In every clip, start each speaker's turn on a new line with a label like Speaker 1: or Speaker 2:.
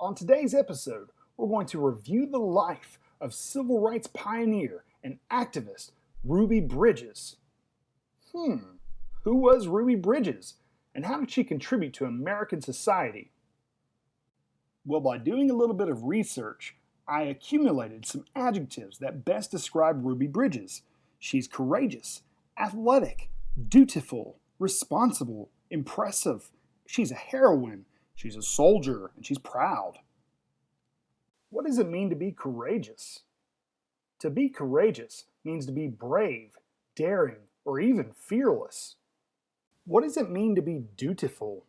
Speaker 1: On today's episode, we're going to review the life of civil rights pioneer and activist Ruby Bridges. Who was Ruby Bridges, and how did she contribute to American society? Well, by doing a little bit of research, I accumulated some adjectives that best describe Ruby Bridges. She's courageous, athletic, dutiful, responsible, impressive. She's a heroine. She's a soldier, and she's proud. What does it mean to be courageous? To be courageous means to be brave, daring, or even fearless. What does it mean to be dutiful?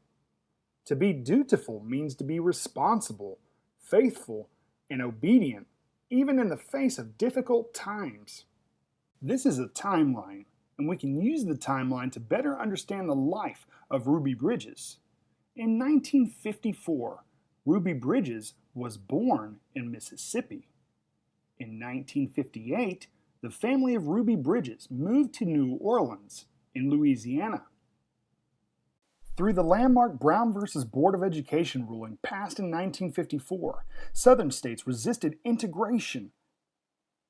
Speaker 1: To be dutiful means to be responsible, faithful, and obedient, even in the face of difficult times. This is a timeline, and we can use the timeline to better understand the life of Ruby Bridges. In 1954, Ruby Bridges was born in Mississippi. In 1958, the family of Ruby Bridges moved to New Orleans in Louisiana. Through the landmark Brown v. Board of Education ruling passed in 1954, Southern states resisted integration.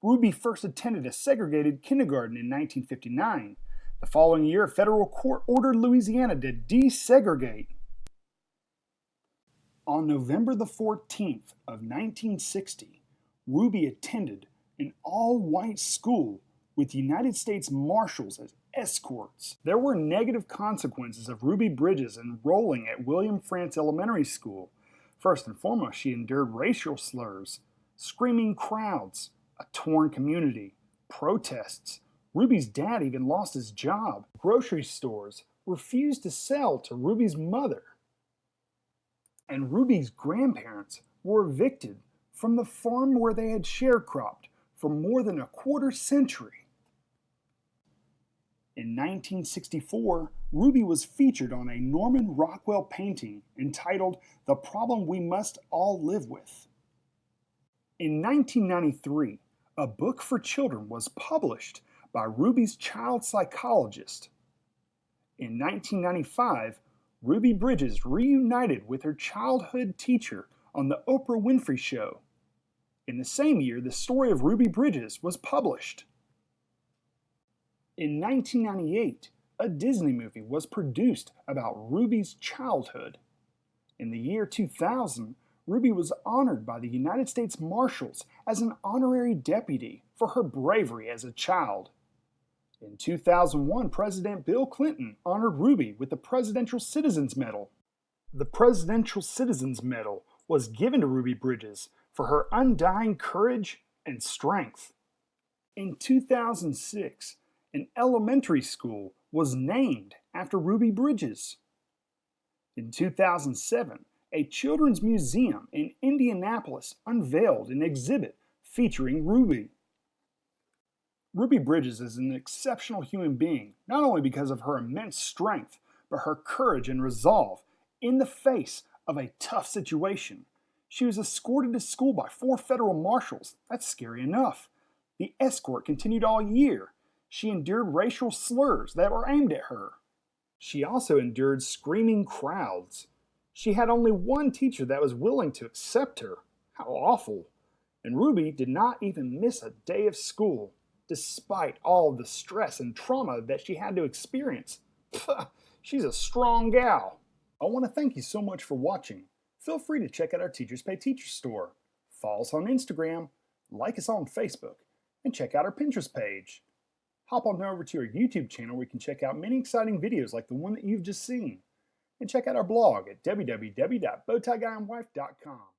Speaker 1: Ruby first attended a segregated kindergarten in 1959. The following year, a federal court ordered Louisiana to desegregate. On November the 14th of 1960, Ruby attended an all-white school with United States Marshals as escorts. There were negative consequences of Ruby Bridges enrolling at William Frantz Elementary School. First and foremost, she endured racial slurs, screaming crowds, a torn community, protests. Ruby's dad even lost his job. Grocery stores refused to sell to Ruby's mother. And Ruby's grandparents were evicted from the farm where they had sharecropped for more than a quarter century. In 1964, Ruby was featured on a Norman Rockwell painting entitled "The Problem We Must All Live With." In 1993, a book for children was published by Ruby's child psychologist. In 1995, Ruby Bridges reunited with her childhood teacher on The Oprah Winfrey Show. In the same year, the story of Ruby Bridges was published. In 1998, a Disney movie was produced about Ruby's childhood. In the year 2000, Ruby was honored by the United States Marshals as an honorary deputy for her bravery as a child. In 2001, President Bill Clinton honored Ruby with the Presidential Citizens Medal. The Presidential Citizens Medal was given to Ruby Bridges for her undying courage and strength. In 2006, an elementary school was named after Ruby Bridges. In 2007, a children's museum in Indianapolis unveiled an exhibit featuring Ruby. Ruby Bridges is an exceptional human being, not only because of her immense strength, but her courage and resolve in the face of a tough situation. She was escorted to school by 4 federal marshals. That's scary enough. The escort continued all year. She endured racial slurs that were aimed at her. She also endured screaming crowds. She had only one teacher that was willing to accept her. How awful. And Ruby did not even miss a day of school, despite all the stress and trauma that she had to experience. She's a strong gal. I want to thank you so much for watching. Feel free to check out our Teachers Pay Teachers store. Follow us on Instagram, like us on Facebook, and check out our Pinterest page. Hop on over to our YouTube channel where you can check out many exciting videos like the one that you've just seen. And check out our blog at www.bowtieguyandwife.com.